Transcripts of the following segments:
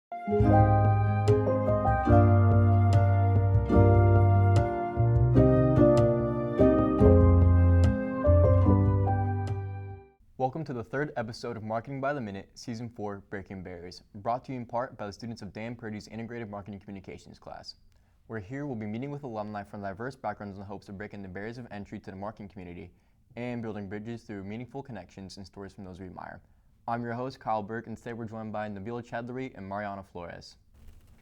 Welcome to the third episode of Marketing by the Minute, Season 4, Breaking Barriers, brought to you in part by the students of Dan Purdy's Integrated Marketing Communications class. We're here, we'll be meeting with alumni from diverse backgrounds in the hopes of breaking the barriers of entry to the marketing community and building bridges through meaningful connections and stories from those we admire. I'm your host, Kyle Berg, and today we're joined by Nabeel Chowdhury and Mariana Flores.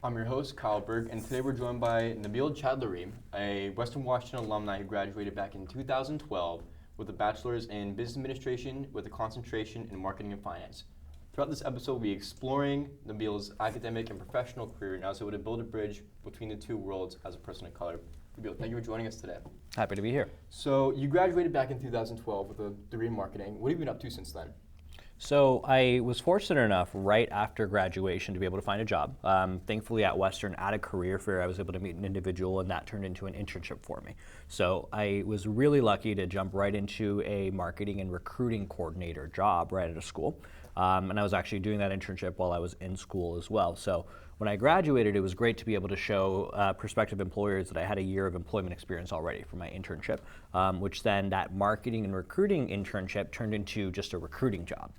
I'm your host, Kyle Berg, and today we're joined by Nabeel Chowdhury, a Western Washington alumni who graduated back in 2012 with a bachelor's in business administration with a concentration in marketing and finance. Throughout this episode, we'll be exploring Nabeel's academic and professional career and how he would build a bridge between the two worlds as a person of color. Nabeel, thank you for joining us today. Happy to be here. So you graduated back in 2012 with a degree in marketing. What have you been up to since then? So I was fortunate enough right after graduation to be able to find a job. Thankfully at Western, at a career fair, I was able to meet an individual and that turned into an internship for me. So I was really lucky to jump right into a marketing and recruiting coordinator job right at a school. And I was actually doing that internship while I was in school as well. So when I graduated, it was great to be able to show prospective employers that I had a year of employment experience already from my internship, which then that marketing and recruiting internship turned into just a recruiting job,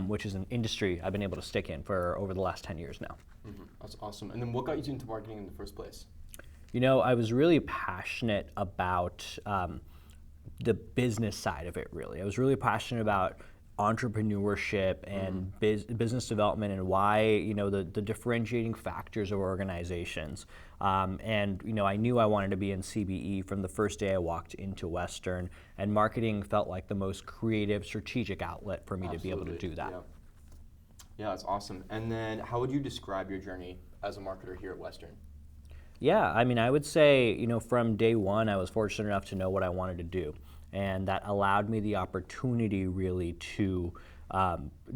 which is an industry I've been able to stick in for over the last 10 years now. Mm-hmm. That's awesome. And then what got you into marketing in the first place? You know, I was really passionate about the business side of it, really. I was really passionate about entrepreneurship and business development and why, you know, the differentiating factors of organizations. And, you know, I knew I wanted to be in CBE from the first day I walked into Western, and marketing felt like the most creative, strategic outlet for me to be able to do that. Yeah, that's awesome. And then how would you describe your journey as a marketer here at Western? Yeah, I mean, I would say, you know, from day one, I was fortunate enough to know what I wanted to do. And that allowed me the opportunity really to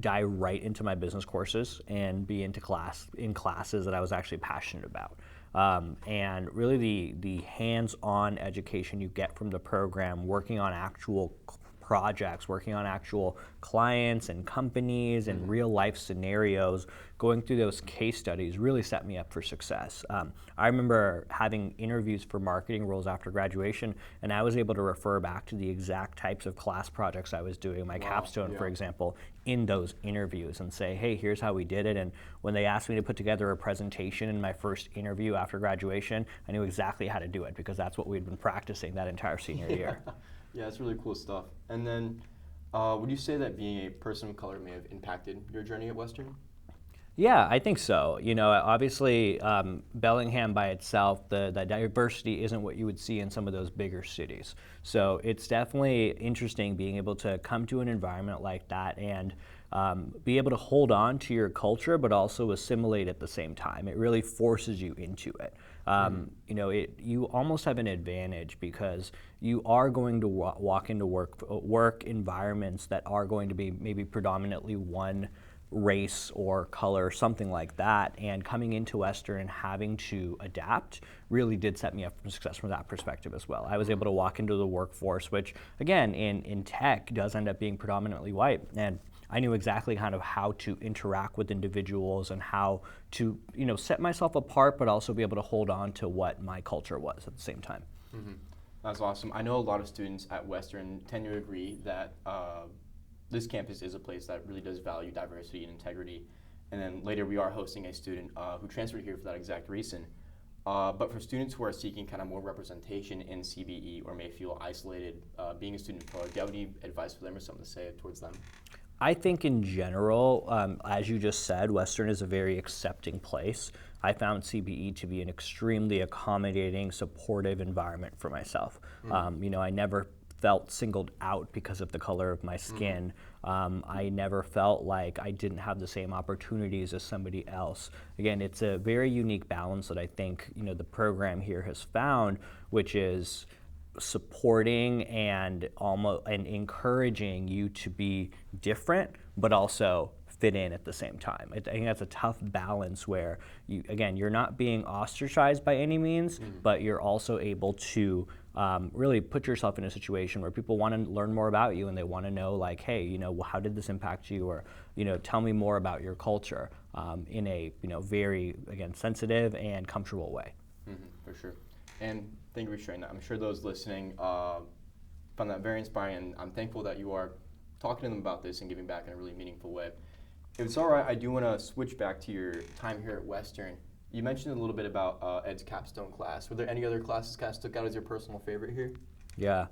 dive right into my business courses and be in classes that I was actually passionate about. And really the hands-on education you get from the program, working on actual projects, working on actual clients and companies and real life scenarios, going through those case studies really set me up for success. I remember having interviews for marketing roles after graduation, and I was able to refer back to the exact types of class projects I was doing, my capstone, for example, in those interviews and say, hey, here's how we did it. And when they asked me to put together a presentation in my first interview after graduation, I knew exactly how to do it because that's what we'd been practicing that entire senior year. Yeah, that's really cool stuff. And then would you say that being a person of color may have impacted your journey at Western? Yeah, I think so. You know, obviously Bellingham by itself, the diversity isn't what you would see in some of those bigger cities. So it's definitely interesting being able to come to an environment like that and be able to hold on to your culture, but also assimilate at the same time. It really forces you into it. You know, you almost have an advantage because you are going to walk into work environments that are going to be maybe predominantly one race or color, something like that, and coming into Western and having to adapt really did set me up for success from that perspective as well. I was able to walk into the workforce, which again in tech does end up being predominantly white, and I knew exactly kind of how to interact with individuals and how to, you know, set myself apart, but also be able to hold on to what my culture was at the same time. Mm-hmm. That's awesome. I know a lot of students at Western tend to agree that this campus is a place that really does value diversity and integrity. And then later we are hosting a student who transferred here for that exact reason. But for students who are seeking kind of more representation in CBE or may feel isolated being a student of color, do you have any advice for them or something to say towards them? I think in general, as you just said, Western is a very accepting place. I found CBE to be an extremely accommodating, supportive environment for myself. You know, I never felt singled out because of the color of my skin. I never felt like I didn't have the same opportunities as somebody else. Again, it's a very unique balance that I think, you know, the program here has found, which is supporting and encouraging you to be different, but also fit in at the same time. I think that's a tough balance where you're not being ostracized by any means, but you're also able to really put yourself in a situation where people want to learn more about you and they want to know, like, hey, how did this impact you, or tell me more about your culture in a very, again, sensitive and comfortable way. For sure. And thank you for sharing that. I'm sure those listening found that very inspiring, and I'm thankful that you are talking to them about this and giving back in a really meaningful way. If it's all right, I do want to switch back to your time here at Western. You mentioned a little bit about Ed's capstone class. Were there any other classes Cass took out as your personal favorite here? Yeah.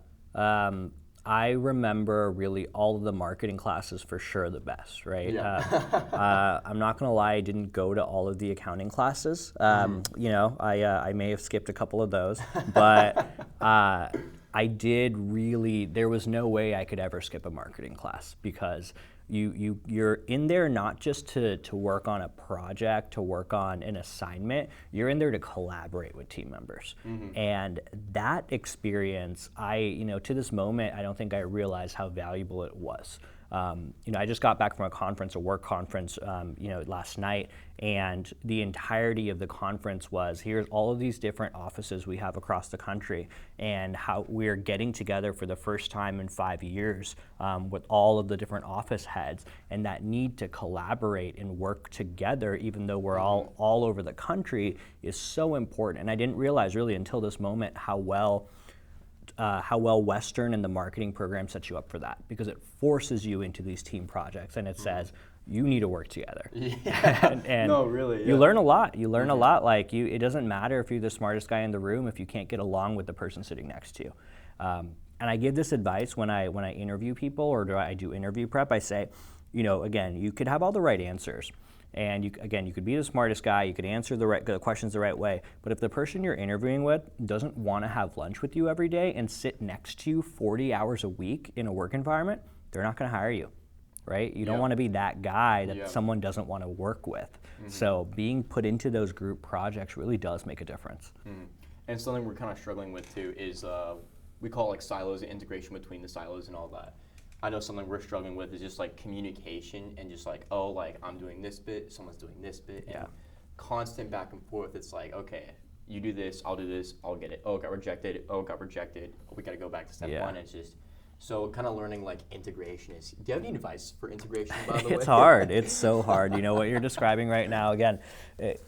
I remember really all of the marketing classes for sure the best, right? Yeah. I'm not gonna lie, I didn't go to all of the accounting classes. I may have skipped a couple of those, but I did really, there was no way I could ever skip a marketing class, because you're in there not just to work on a project, to work on an assignment, you're in there to collaborate with team members. And that experience, to this moment, I don't think I realized how valuable it was. I just got back from a work conference, last night, and the entirety of the conference was, here's all of these different offices we have across the country, and how we're getting together for the first time in 5 years with all of the different office heads, and that need to collaborate and work together, even though we're all over the country, is so important. And I didn't realize really until this moment how well Western and the marketing program sets you up for that, because it forces you into these team projects, and it says you need to work together. Yeah. and no, really. You learn a lot. You learn a lot. Like it doesn't matter if you're the smartest guy in the room if you can't get along with the person sitting next to you. And I give this advice when I interview people, or I do interview prep. I say, again, you could have all the right answers. And you could be the smartest guy, you could answer the questions the right way, but if the person you're interviewing with doesn't want to have lunch with you every day and sit next to you 40 hours a week in a work environment, they're not going to hire you, right? You don't want to be that guy that someone doesn't want to work with. So being put into those group projects really does make a difference. And something we're kind of struggling with too is we call it like silos and integration between the silos and all that. I know something we're struggling with is just like communication, and just like, I'm doing this bit, someone's doing this bit, and constant back and forth. It's like, okay, you do this, I'll get it. Oh, it got rejected. Oh, it got rejected. We got to go back to step one. It's just, so kind of learning like integration is, do you have any advice for integration, by the way? It's hard. It's so hard. What you're describing right now, again,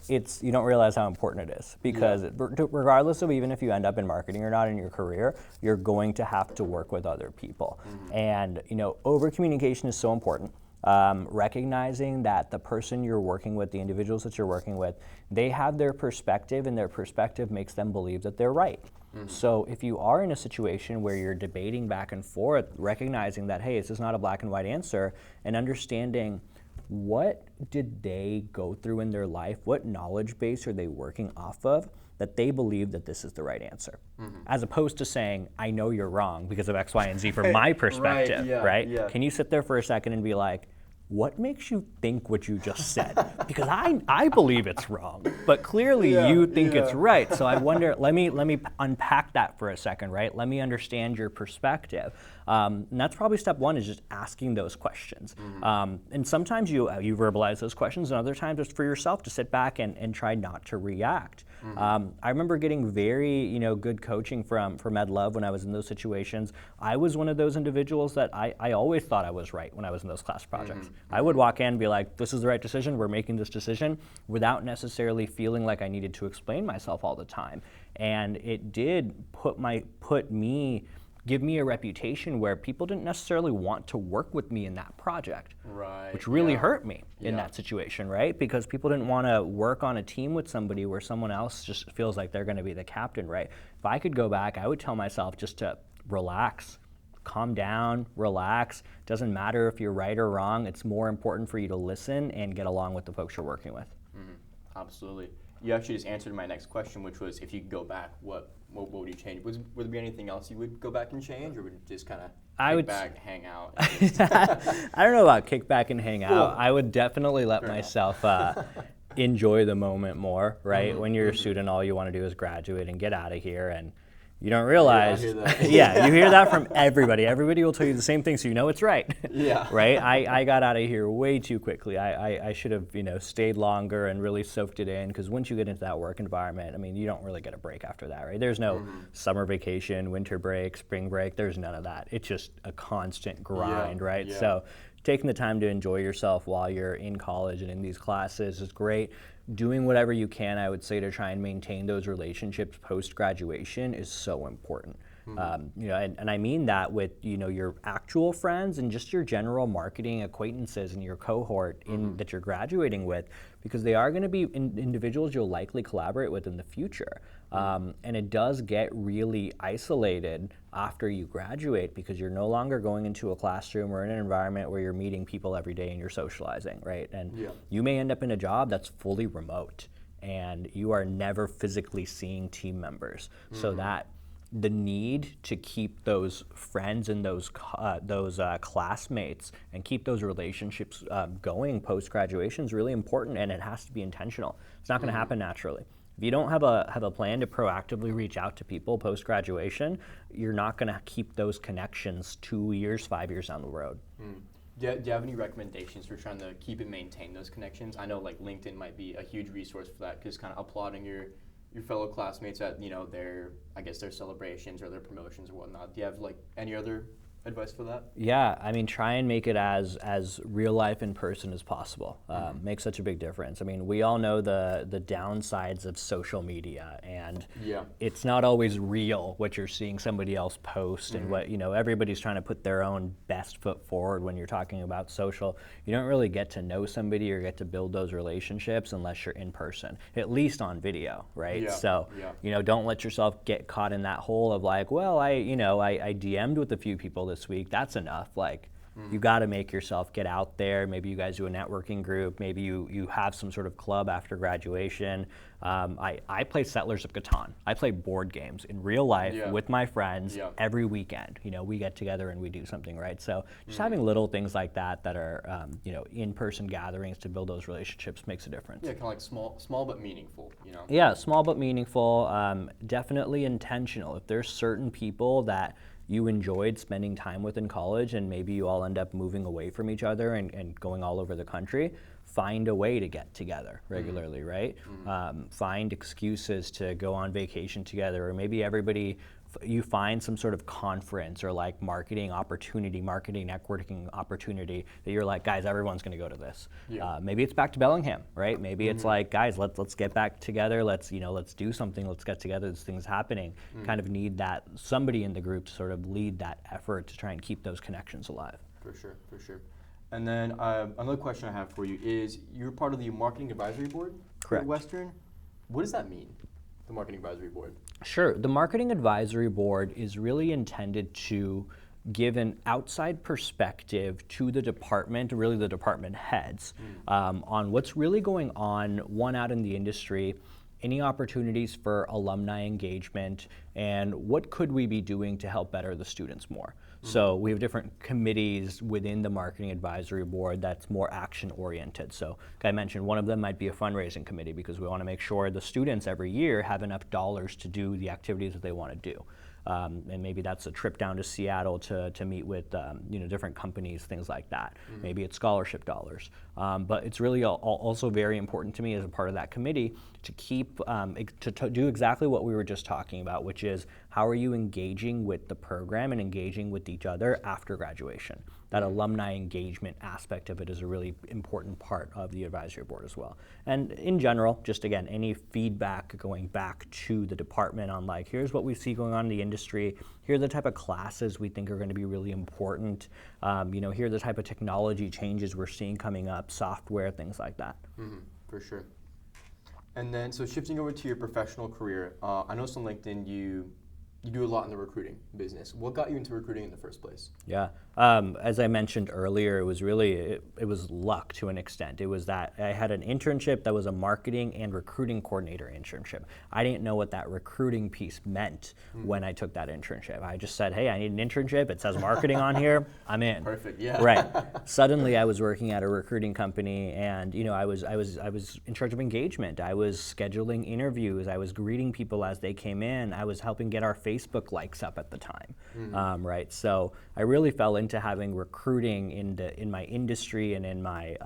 you don't realize how important it is, because regardless of even if you end up in marketing or not in your career, you're going to have to work with other people. And, over communication is so important. Recognizing that the person you're working with, the individuals that you're working with, they have their perspective, and their perspective makes them believe that they're right. So if you are in a situation where you're debating back and forth, recognizing that, hey, this is not a black and white answer, and understanding what did they go through in their life, what knowledge base are they working off of, that they believe that this is the right answer. As opposed to saying, I know you're wrong because of X, Y, and Z from my perspective, right? Yeah. Can you sit there for a second and be like, what makes you think what you just said? Because I believe it's wrong, but clearly you think it's right. So I wonder, let me unpack that for a second, right? Let me understand your perspective. And that's probably step one, is just asking those questions. And sometimes you verbalize those questions, and other times it's for yourself to sit back and try not to react. I remember getting very good coaching from Ed Love when I was in those situations. I was one of those individuals that I always thought I was right when I was in those class projects. I would walk in and be like, this is the right decision, we're making this decision, without necessarily feeling like I needed to explain myself all the time. And it did give me a reputation where people didn't necessarily want to work with me in that project, which really hurt me in that situation, right? Because people didn't want to work on a team with somebody where someone else just feels like they're going to be the captain, right? If I could go back, I would tell myself just to relax, calm down, relax. Doesn't matter if you're right or wrong. It's more important for you to listen and get along with the folks you're working with. Absolutely. You actually just answered my next question, which was, if you could go back, what would you change? Would there be anything else you would go back and change, or would you just kind of kick back, hang out? I don't know about kick back and hang out. I would definitely let myself enjoy the moment more, right? When you're a student, all you want to do is graduate and get out of here. And you don't realize, Yeah, I hear that. yeah, you hear that from everybody. Everybody will tell you the same thing, so you know it's right. Yeah. Right? I got out of here way too quickly. I should have, stayed longer and really soaked it in, because once you get into that work environment, I mean, you don't really get a break after that, right? There's no summer vacation, winter break, spring break. There's none of that. It's just a constant grind, right? Yeah. So taking the time to enjoy yourself while you're in college and in these classes is great. Doing whatever you can, I would say, to try and maintain those relationships post-graduation is so important. And I mean that with your actual friends and just your general marketing acquaintances and your cohort that you're graduating with, because they are going to be individuals you'll likely collaborate with in the future. And it does get really isolated after you graduate, because you're no longer going into a classroom or in an environment where you're meeting people every day and you're socializing, right? And you may end up in a job that's fully remote and you are never physically seeing team members. So that the need to keep those friends and those classmates and keep those relationships going post-graduation is really important, and it has to be intentional. It's not going to happen naturally. If you don't have a plan to proactively reach out to people post-graduation, you're not going to keep those connections 2 years, 5 years down the road. Do you have any recommendations for trying to keep and maintain those connections? I know like LinkedIn might be a huge resource for that, because kind of applauding your fellow classmates at their celebrations or their promotions or whatnot. Do you have like any other advice for that? Yeah, I mean, try and make it as real life in person as possible. Makes such a big difference. I mean, we all know the downsides of social media, and it's not always real what you're seeing somebody else post, and what everybody's trying to put their own best foot forward when you're talking about social. You don't really get to know somebody or get to build those relationships unless you're in person, at least on video, right? So don't let yourself get caught in that hole of like, well, I DM'd with a few people this week, that's enough. Like, you got to make yourself get out there. Maybe you guys do a networking group. Maybe you have some sort of club after graduation. I play Settlers of Catan. I play board games in real life with my friends every weekend. We get together and we do something, right? So just having little things like that are in-person gatherings to build those relationships makes a difference. Yeah, kind of like small but meaningful. Yeah, small but meaningful. Definitely intentional. If there's certain people that you enjoyed spending time with in college, and maybe you all end up moving away from each other and going all over the country, find a way to get together regularly, right? Find excuses to go on vacation together, or maybe you find some sort of conference or like marketing networking opportunity that you're like, guys, everyone's going to go to this. Maybe it's back to Bellingham, right? Maybe it's like, guys, let's get back together. Let's do something. Let's get together. This thing's happening. Kind of need that somebody in the group to sort of lead that effort to try and keep those connections alive. For sure. And then another question I have for you is, you're part of the marketing advisory board Correct. at Western. What does that mean, the marketing advisory board? Sure. The Marketing Advisory Board is really intended to give an outside perspective to the department, really the department heads, on what's really going on, out in the industry, any opportunities for alumni engagement, and what could we be doing to help better the students more. So we have different committees within the Marketing Advisory Board that's more action-oriented. So like I mentioned, one of them might be a fundraising committee, because we want to make sure the students every year have enough dollars to do the activities that they want to do. And maybe that's a trip down to Seattle to meet with different companies, things like that. Maybe it's scholarship dollars. But it's really also very important to me as a part of that committee to keep to do exactly what we were just talking about, which is how are you engaging with the program and engaging with each other after graduation. That alumni engagement aspect of it is a really important part of the advisory board as well. And in general, just again, any feedback going back to the department on like, here's what we see going on in the industry, here are the type of classes we think are going to be really important, here are the type of technology changes we're seeing coming up, software, things like that. For sure. And then, so shifting over to your professional career, I noticed on LinkedIn you do a lot in the recruiting business. What got you into recruiting in the first place? Yeah, as I mentioned earlier, it was really, it was luck to an extent. It was that I had an internship that was a marketing and recruiting coordinator internship. I didn't know what that recruiting piece meant when I took that internship. I just said, hey, I need an internship. It says marketing on here. I'm in. Perfect, yeah. Right. Suddenly I was working at a recruiting company, and I was in charge of engagement. I was scheduling interviews. I was greeting people as they came in. I was helping get our face Facebook likes up at the time, right? So I really fell into having recruiting in my industry and in my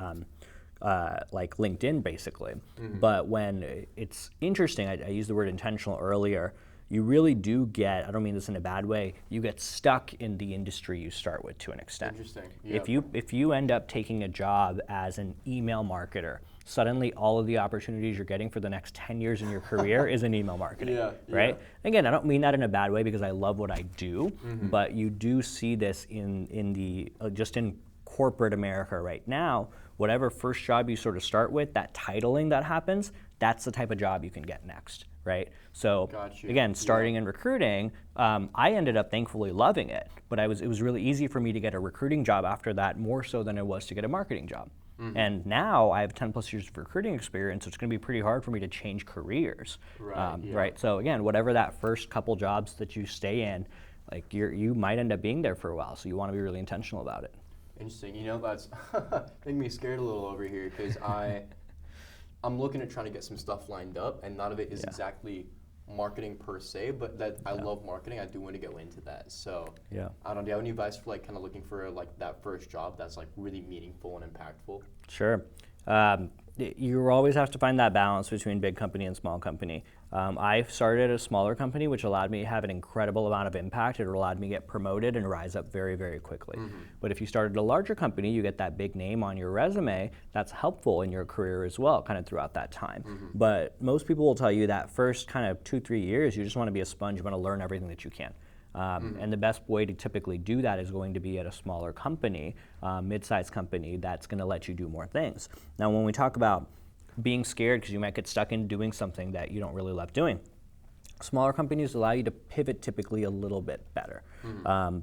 like LinkedIn, basically. But when it's interesting, I used the word intentional earlier. You really do get, I don't mean this in a bad way, you get stuck in the industry you start with to an extent. Interesting. Yep. If you end up taking a job as an email marketer, suddenly all of the opportunities you're getting for the next 10 years in your career is in email marketing, right? Again, I don't mean that in a bad way because I love what I do, but you do see this in the, just in corporate America right now. Whatever first job you sort of start with, that titling that happens, that's the type of job you can get next, right? So again, starting in recruiting, I ended up thankfully loving it, but it was really easy for me to get a recruiting job after that, more so than it was to get a marketing job. And now I have 10 plus years of recruiting experience, so it's going to be pretty hard for me to change careers, right? So again, whatever that first couple jobs that you stay in, like you might end up being there for a while, so you want to be really intentional about it. Interesting. You know, that's making me scared a little over here because I'm looking at trying to get some stuff lined up, and none of it is exactly marketing per se, but that I love marketing. I do want to go into that. So I don't know. Do you have any advice for like kind of looking for like that first job that's like really meaningful and impactful? Sure. You always have to find that balance between big company and small company. I started a smaller company, which allowed me to have an incredible amount of impact. It allowed me to get promoted and rise up very, very quickly. But if you started a larger company, you get that big name on your resume. That's helpful in your career as well, kind of throughout that time. But most people will tell you that first kind of 2-3 years, you just want to be a sponge. You want to learn everything that you can. And the best way to typically do that is going to be at a smaller company, mid-sized company that's going to let you do more things. Now, when we talk about being scared because you might get stuck in doing something that you don't really love doing, smaller companies allow you to pivot typically a little bit better.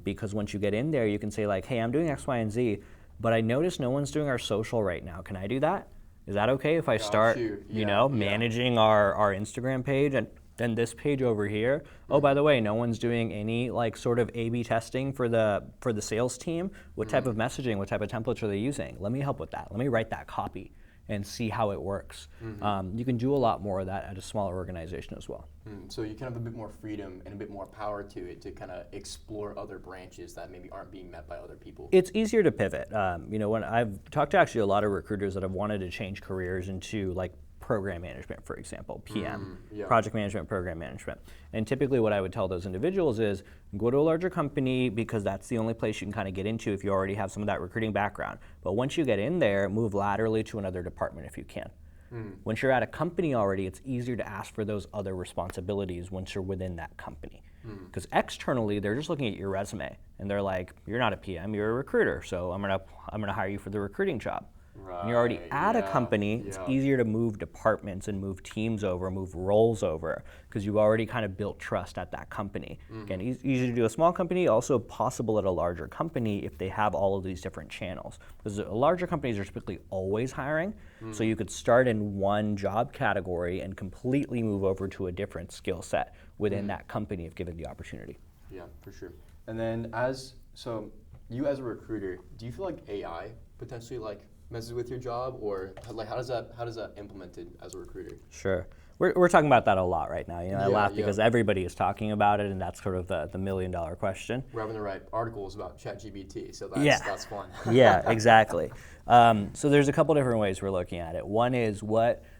Because once you get in there, you can say like, hey, I'm doing X, Y, and Z, but I notice no one's doing our social right now. Can I do that? Is that okay if I start, managing our Instagram page and then this page over here? Oh, by the way, no one's doing any like sort of A/B testing for the sales team. What type of messaging, what type of templates are they using? Let me help with that. Let me write that copy and see how it works. You can do a lot more of that at a smaller organization as well. So you can have a bit more freedom and a bit more power to it to kind of explore other branches that maybe aren't being met by other people. It's easier to pivot. When I've talked to actually a lot of recruiters that have wanted to change careers into like program management, for example, PM, project management, program management. And typically what I would tell those individuals is go to a larger company because that's the only place you can kind of get into if you already have some of that recruiting background. But once you get in there, move laterally to another department if you can. Once you're at a company already, it's easier to ask for those other responsibilities once you're within that company. Because externally, they're just looking at your resume and they're like, you're not a PM, you're a recruiter, so I'm gonna hire you for the recruiting job. When you're already at a company, it's easier to move departments and move teams over, move roles over, because you've already kind of built trust at that company. Again, easy to do a small company, also possible at a larger company if they have all of these different channels. Because larger companies are typically always hiring, so you could start in one job category and completely move over to a different skill set within that company if given the opportunity. Yeah, for sure. And then you as a recruiter, do you feel like AI potentially like messes with your job, or like how does that implemented as a recruiter? Sure. We're talking about that a lot right now. I laugh because everybody is talking about it, and that's sort of the $1 million question. We're having to write articles about ChatGPT, so that's fun. Yeah, exactly. So there's a couple different ways we're looking at it. One is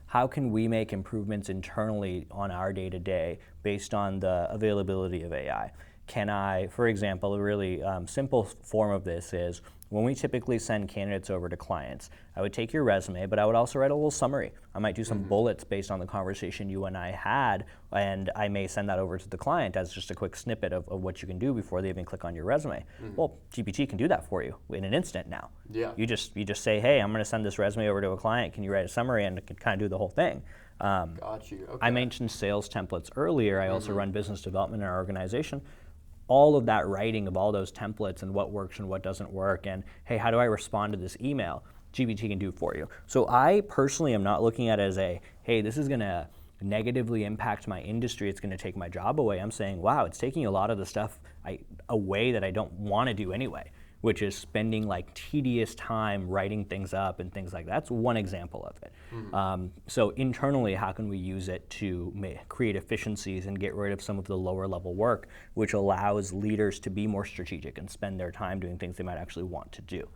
how can we make improvements internally on our day-to-day based on the availability of AI? Can I, for example, a really simple form of this is when we typically send candidates over to clients, I would take your resume, but I would also write a little summary. I might do some bullets based on the conversation you and I had, and I may send that over to the client as just a quick snippet of what you can do before they even click on your resume. Well, GPT can do that for you in an instant now. Yeah. You just say, hey, I'm going to send this resume over to a client. Can you write a summary? And it can kind of do the whole thing. Got you. Okay. I mentioned sales templates earlier. I also run business development in our organization. All of that writing of all those templates and what works and what doesn't work, and hey, how do I respond to this email? GPT can do for you. So I personally am not looking at it as hey, this is gonna negatively impact my industry, it's gonna take my job away. I'm saying, wow, it's taking a lot of the stuff away that I don't wanna do anyway, which is spending like tedious time writing things up and things like that. That's one example of it. So internally, how can we use it to create efficiencies and get rid of some of the lower level work, which allows leaders to be more strategic and spend their time doing things they might actually want to do.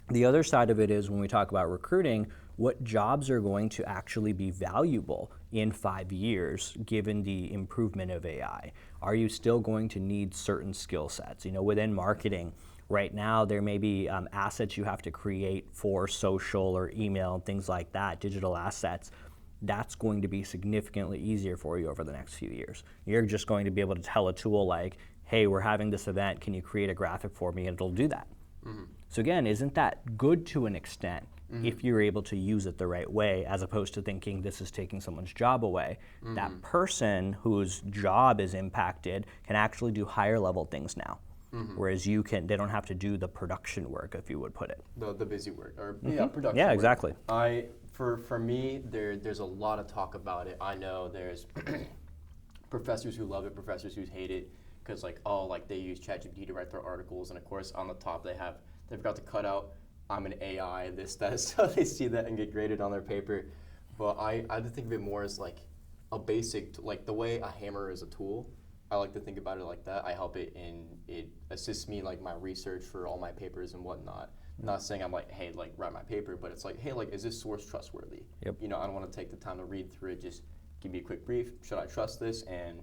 The other side of it is when we talk about recruiting, what jobs are going to actually be valuable in 5 years given the improvement of AI? Are you still going to need certain skill sets? You know, within marketing, right now there may be assets you have to create for social or email and things like that, digital assets. That's going to be significantly easier for you over the next few years. You're just going to be able to tell a tool like, hey, we're having this event, can you create a graphic for me? And it'll do that. So again, isn't that good to an extent if you're able to use it the right way, as opposed to thinking this is taking someone's job away? That person whose job is impacted can actually do higher level things now. Whereas they don't have to do the production work, if you would put it. The busy work, or production Yeah, work. exactly. For me, there's a lot of talk about it. I know there's professors who love it, professors who hate it, because they use ChatGPT to write their articles, and of course on the top they forgot to cut out I'm an AI, this, that, so they see that and get graded on their paper. But I think of it more as like a basic, like the way a hammer is a tool. I like to think about it like that. I help it, and it assists me like my research for all my papers and whatnot. Not saying I'm like, hey, like write my paper, but it's like, hey, like is this source trustworthy? Yep. You know, I don't want to take the time to read through it. Just give me a quick brief. Should I trust this? And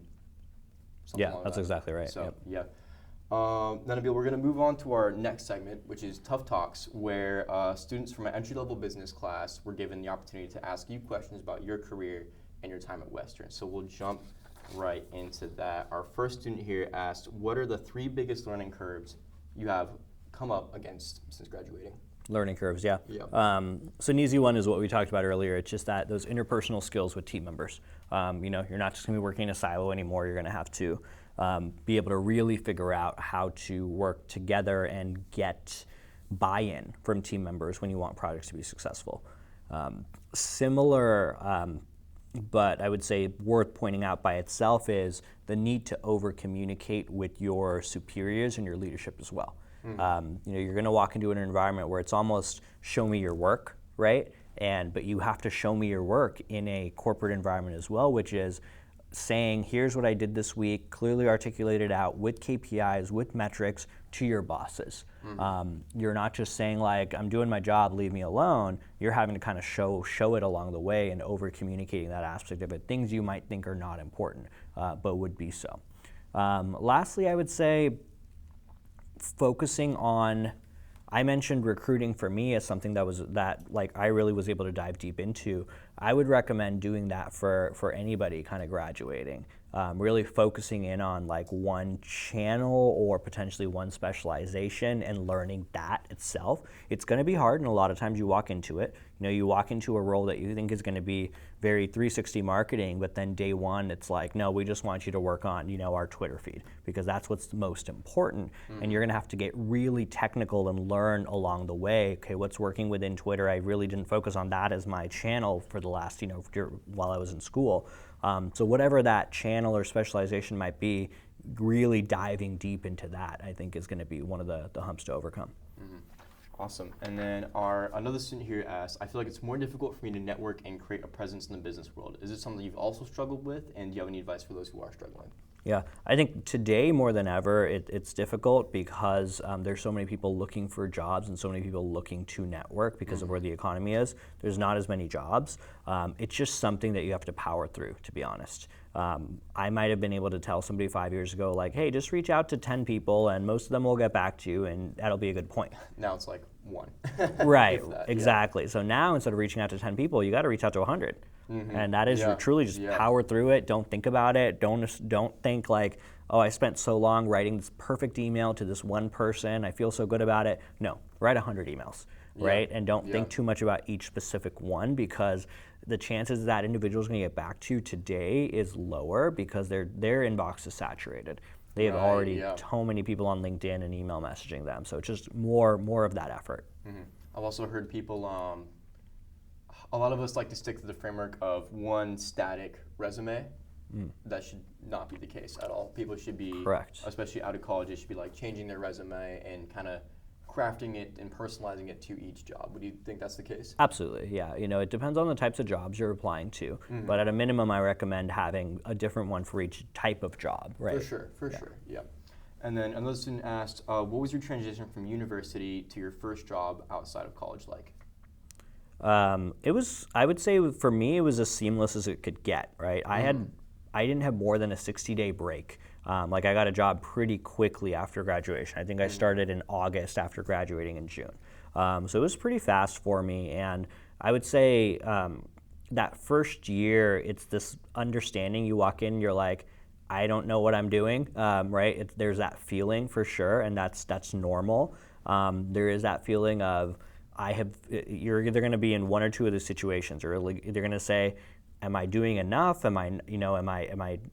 yeah, that's exactly right. So now, Nabeel, we're going to move on to our next segment, which is Tough Talks, where students from an entry-level business class were given the opportunity to ask you questions about your career and your time at Western. So we'll jump right into that. Our first student here asked, what are the 3 biggest learning curves you have come up against since graduating? Learning curves, yeah. Yep. So an easy one is what we talked about earlier. It's just that those interpersonal skills with team members. You know, you're not just going to be working in a silo anymore. You're going to have to be able to really figure out how to work together and get buy-in from team members when you want projects to be successful. Similar, but I would say worth pointing out by itself is the need to over-communicate with your superiors and your leadership as well. You know, you're going to walk into an environment where it's almost show me your work, right? But you have to show me your work in a corporate environment as well, which is saying, here's what I did this week, clearly articulated out with KPIs, with metrics to your bosses. You're not just saying like, I'm doing my job, leave me alone. You're having to kind of show it along the way and over communicating that aspect of it. Things you might think are not important, but would be so. Lastly, I would say focusing on, I mentioned recruiting for me as something that I really was able to dive deep into. I would recommend doing that for anybody kind of graduating. Really focusing in on like one channel or potentially one specialization and learning that itself. It's going to be hard, and a lot of times you walk into it. You know, you walk into a role that you think is going to be very 360 marketing, but then day one it's like, no, we just want you to work on, you know, our Twitter feed because that's what's most important. And you're going to have to get really technical and learn along the way. Okay, what's working within Twitter? I really didn't focus on that as my channel for the last, you know, while I was in school. So whatever that channel or specialization might be, really diving deep into that, I think, is going to be one of the humps to overcome. Awesome. And then another student here asked, I feel like it's more difficult for me to network and create a presence in the business world. Is it something you've also struggled with, and do you have any advice for those who are struggling? Yeah, I think today more than ever it's difficult because there's so many people looking for jobs and so many people looking to network because of where the economy is. There's not as many jobs. It's just something that you have to power through, to be honest. I might have been able to tell somebody 5 years ago, like, hey, just reach out to 10 people and most of them will get back to you, and that'll be a good point. Now it's like 1. Right, exactly. Yeah. So now instead of reaching out to 10 people, you got to reach out to 100. And that is truly just power through it. Don't think about it. Don't think like, oh, I spent so long writing this perfect email to this one person. I feel so good about it. No, write 100 emails, right? And don't think too much about each specific one, because the chances that individual is going to get back to you today is lower because their inbox is saturated. They have already so many people on LinkedIn and email messaging them. So it's just more of that effort. I've also heard people, a lot of us like to stick to the framework of one static resume that should not be the case at all. People should be, Correct. especially out of college, they should be like changing their resume and kind of crafting it and personalizing it to each job. Would you think that's the case? Absolutely, yeah. It depends on the types of jobs you're applying to, but at a minimum, I recommend having a different one for each type of job, right? For sure, yeah. And then another student asked, what was your transition from university to your first job outside of college like? I would say for me, it was as seamless as it could get, right? I didn't have more than a 60-day break. I got a job pretty quickly after graduation. I think I started in August after graduating in June. So it was pretty fast for me. And I would say that first year, it's this understanding. You walk in, you're like, I don't know what I'm doing, right? There's that feeling for sure, and that's normal. There is that feeling of you're either going to be in one or two of the situations, or either going to say, am I doing enough? Am I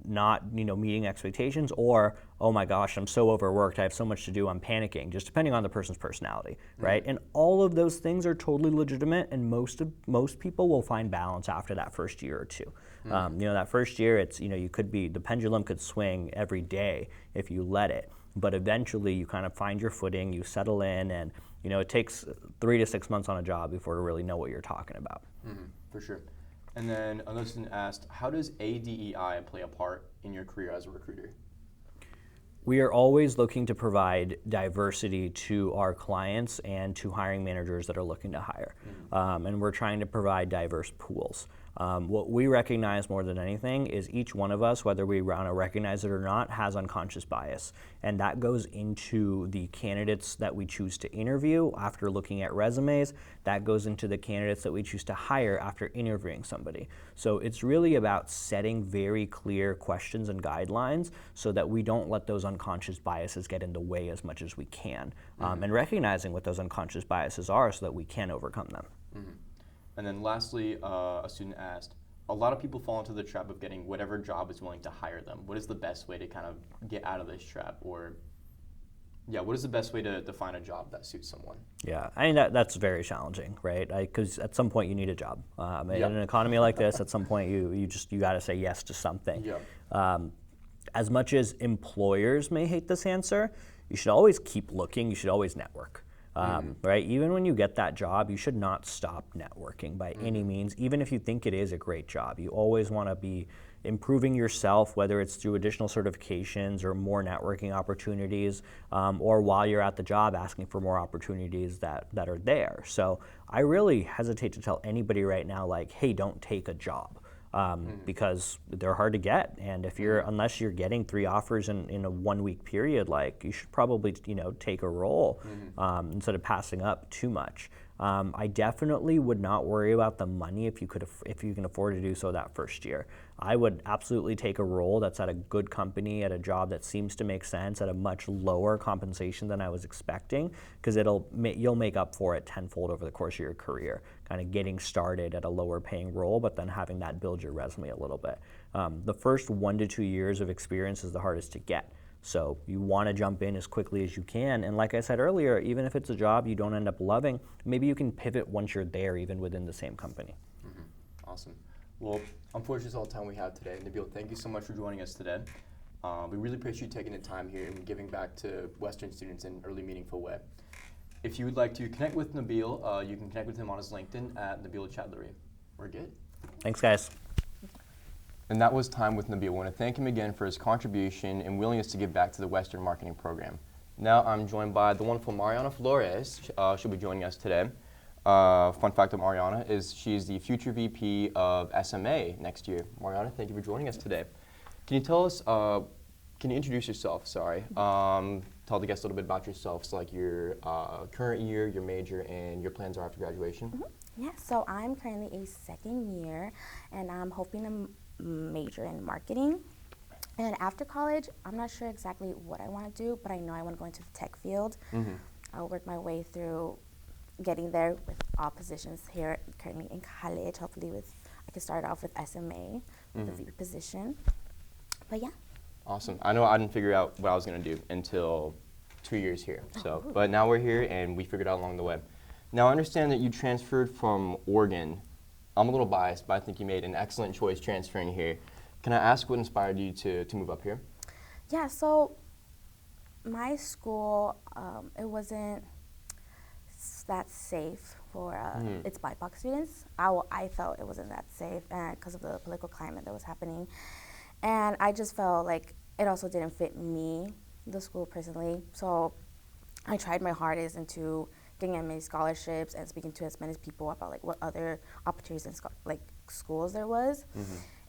not, meeting expectations? Or, oh my gosh, I'm so overworked. I have so much to do. I'm panicking. Just depending on the person's personality, right? And all of those things are totally legitimate, and most people will find balance after that first year or two. That first year, it's the pendulum could swing every day if you let it. But eventually, you kind of find your footing. You settle in, and it takes 3 to 6 months on a job before you really know what you're talking about. For sure. And then another student asked, how does ADEI play a part in your career as a recruiter? We are always looking to provide diversity to our clients and to hiring managers that are looking to hire. And we're trying to provide diverse pools. What we recognize more than anything is each one of us, whether we want to recognize it or not, has unconscious bias. And that goes into the candidates that we choose to interview after looking at resumes. That goes into the candidates that we choose to hire after interviewing somebody. So it's really about setting very clear questions and guidelines so that we don't let those unconscious biases get in the way as much as we can. And recognizing what those unconscious biases are so that we can overcome them. And then lastly, a student asked, a lot of people fall into the trap of getting whatever job is willing to hire them. What is the best way to kind of get out of this trap? Or, what is the best way to find a job that suits someone? Yeah, I mean, that's very challenging, right? Because at some point you need a job. In an economy like this, at some point you got to say yes to something. As much as employers may hate this answer, you should always keep looking. You should always network. Right? Even when you get that job, you should not stop networking by any means, even if you think it is a great job. You always want to be improving yourself, whether it's through additional certifications or more networking opportunities, or while you're at the job asking for more opportunities that are there. So I really hesitate to tell anybody right now, like, hey, don't take a job. Because they're hard to get, and unless you're getting 3 offers in a 1 week period, you should probably take a role instead of passing up too much. I definitely would not worry about the money if you can afford to do so that first year. I would absolutely take a role that's at a good company, at a job that seems to make sense, at a much lower compensation than I was expecting, because you'll make up for it tenfold over the course of your career, kind of getting started at a lower paying role, but then having that build your resume a little bit. The first 1 to 2 years of experience is the hardest to get. So you want to jump in as quickly as you can. And like I said earlier, even if it's a job you don't end up loving, maybe you can pivot once you're there, even within the same company. Awesome. Well, unfortunately, that's all the time we have today. Nabeel, thank you so much for joining us today. We really appreciate you taking the time here and giving back to Western students in a really meaningful way. If you would like to connect with Nabeel, you can connect with him on his LinkedIn at Nabeel Chowdhury. We're good. Thanks, guys. And that was time with Nabeel. I want to thank him again for his contribution and willingness to give back to the Western Marketing Program. Now I'm joined by the wonderful Mariana Flores. She'll be joining us today. Fun fact of Mariana is she's the future VP of SMA next year. Mariana, thank you for joining us today. Can you introduce yourself, tell the guests a little bit about yourself, so like your current year, your major, and your plans are after graduation? Yeah, so I'm currently a second year, and I'm hoping to major in marketing. And after college, I'm not sure exactly what I want to do, but I know I want to go into the tech field. I'll work my way through getting there with all positions here currently in college. Hopefully I can start off with SMA, with the VP position. But yeah. Awesome. I know I didn't figure out what I was going to do until 2 years here. But now we're here and we figured out along the way. Now I understand that you transferred from Oregon. I'm a little biased, but I think you made an excellent choice transferring here. Can I ask what inspired you to move up here? Yeah, so my school, it wasn't that safe for its BIPOC students. I felt it wasn't that safe because of the political climate that was happening. And I just felt like it also didn't fit me, the school personally. So I tried my hardest into getting as many scholarships and speaking to as many people about like what other opportunities in schools there was.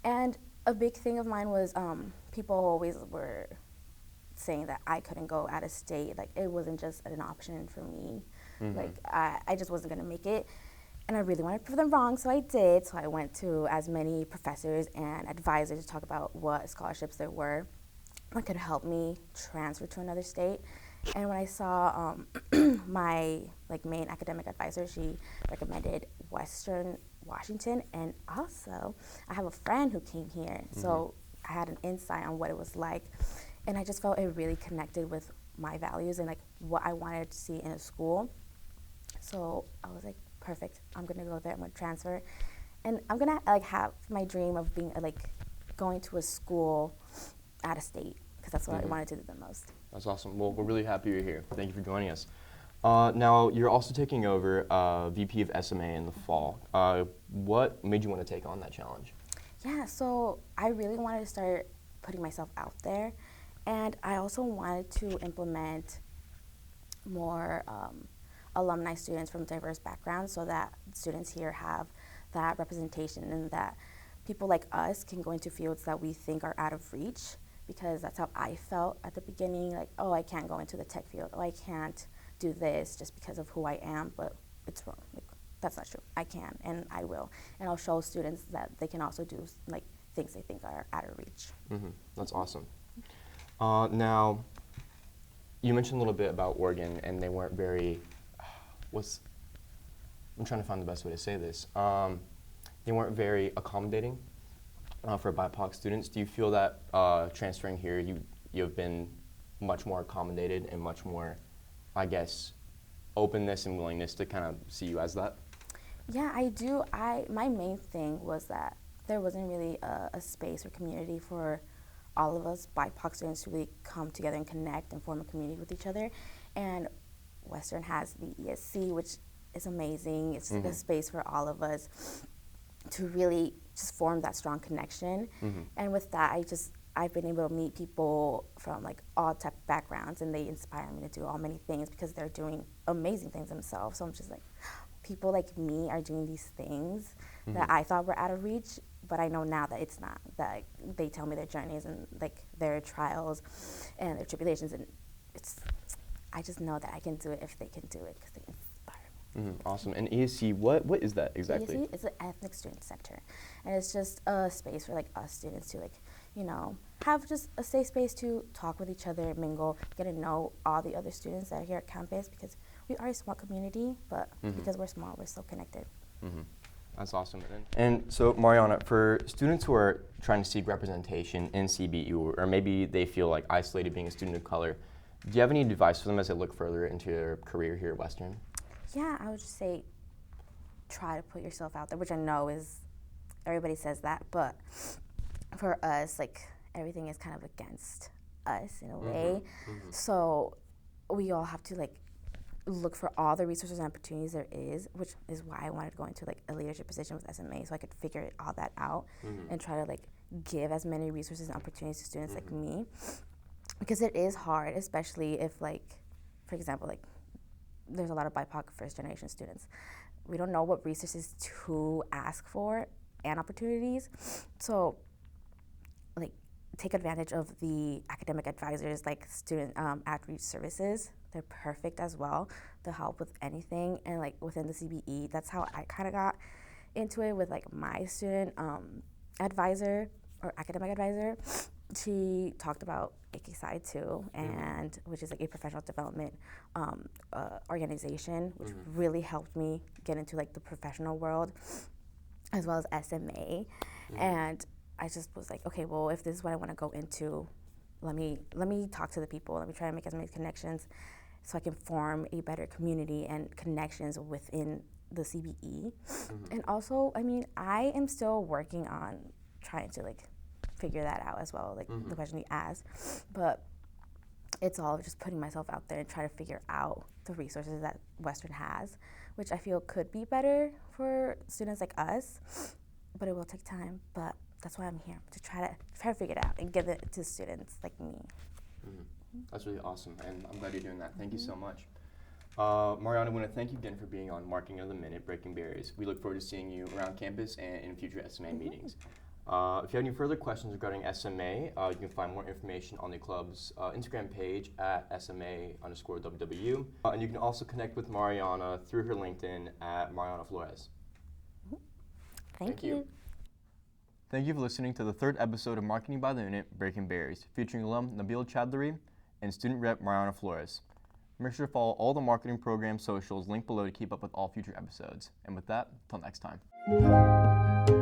And a big thing of mine was people always were saying that I couldn't go out of state. Like it wasn't just an option for me. Like I just wasn't gonna make it. And I really wanted to prove them wrong, so I did. So I went to as many professors and advisors to talk about what scholarships there were that could help me transfer to another state. And when I saw my main academic advisor, she recommended Western Washington, and also I have a friend who came here, so I had an insight on what it was like, and I just felt it really connected with my values and like what I wanted to see in a school. So I was like, perfect, I'm gonna go there, I'm gonna transfer, and I'm gonna have my dream of being going to a school out of state, because that's what I wanted to do the most. That's awesome. Well, we're really happy you're here. Thank you for joining us. Now, you're also taking over VP of SMA in the fall. What made you want to take on that challenge? Yeah, so I really wanted to start putting myself out there, and I also wanted to implement more alumni students from diverse backgrounds so that students here have that representation and that people like us can go into fields that we think are out of reach, because that's how I felt at the beginning, like, oh, I can't go into the tech field, oh, I can't do this just because of who I am, but it's wrong. Like, that's not true. I can, and I will. And I'll show students that they can also do things they think are out of reach. That's awesome. Now, you mentioned a little bit about Oregon, and they weren't very, I'm trying to find the best way to say this. They weren't very accommodating for BIPOC students. Do you feel that transferring here, you've been much more accommodated and much more, I guess, openness and willingness to kind of see you as that? Yeah, I do. My main thing was that there wasn't really a space or community for all of us BIPOC students to really come together and connect and form a community with each other. And Western has the ESC, which is amazing. It's a space for all of us to really just form that strong connection. And with that, I've been able to meet people from all type of backgrounds, and they inspire me to do all many things because they're doing amazing things themselves. So I'm just like, people like me are doing these things that I thought were out of reach, but I know now that it's not. That they tell me their journeys and their trials and their tribulations, and I just know that I can do it if they can do it because they inspire me. Awesome. And ESC, what is that exactly? ESC is an Ethnic Student Center, and it's just a space for us students to have just a safe space to talk with each other, mingle, get to know all the other students that are here at campus, because we are a small community, but because we're small, we're still connected. That's awesome. And so, Mariana, for students who are trying to seek representation in CBU, or maybe they feel isolated being a student of color, do you have any advice for them as they look further into their career here at Western? Yeah, I would just say try to put yourself out there, which I know everybody says that, but for us, everything is kind of against us in a way. So we all have to look for all the resources and opportunities there is, which is why I wanted to go into a leadership position with SMA, so I could figure all that out and try to give as many resources and opportunities to students like me, because it is hard, especially if for example, there's a lot of BIPOC first generation students. We don't know what resources to ask for and opportunities, so take advantage of the academic advisors, student outreach services. They're perfect as well to help with anything. And within the CBE, that's how I kind of got into it with my student advisor or academic advisor. She talked about AKSI too, and which is a professional development organization, which really helped me get into the professional world, as well as SMA. And I just was okay, well, if this is what I want to go into, let me talk to the people. Let me try to make as many connections so I can form a better community and connections within the CBE. And also, I am still working on trying to figure that out as well, like the question you asked. But it's all just putting myself out there and trying to figure out the resources that Western has, which I feel could be better for students like us, but it will take time. But that's why I'm here, to try to figure it out and give it to students like me. That's really awesome, and I'm glad you're doing that. Thank you so much. Mariana, I want to thank you again for being on Marketing of the Minute, Breaking Barriers. We look forward to seeing you around campus and in future SMA meetings. If you have any further questions regarding SMA, you can find more information on the club's Instagram page at SMA_WW. And you can also connect with Mariana through her LinkedIn at Mariana Flores. Thank you. Thank you for listening to the third episode of Marketing by the Minute, Breaking Barriers, featuring alum Nabeel Chowdhury and Student Rep Mariana Flores. Make sure to follow all the marketing program socials linked below to keep up with all future episodes. And with that, until next time.